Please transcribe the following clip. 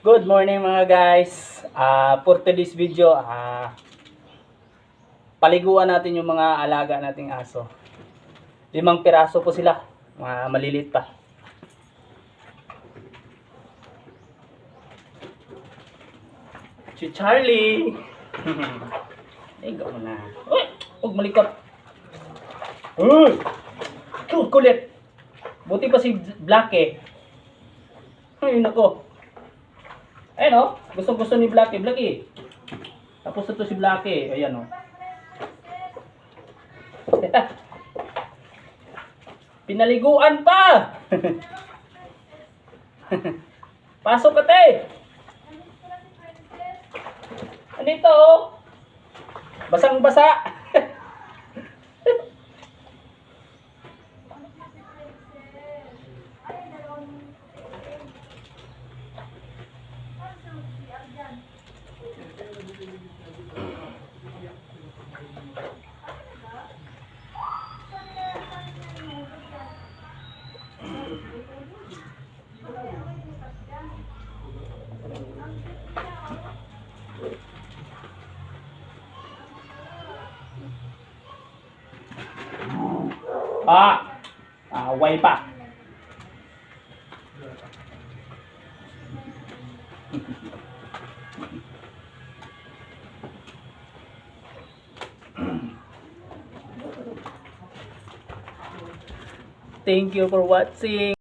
Good morning mga guys. For today's video, paliguan natin yung mga alaga nating aso. 5 piraso po sila, mga maliliit pa. Si Charlie. Ikaw na. Uy, huwag malikot. Uy, kulit. Buti pa si Black eh. Ay nako. Ayan o, gusto ni Blacky. Blacky. Tapos ito si Blacky. Ayan o. Pinaliguan pa! Pasok ka te! Andito o. Basang-basa. Away pa. Thank you for watching.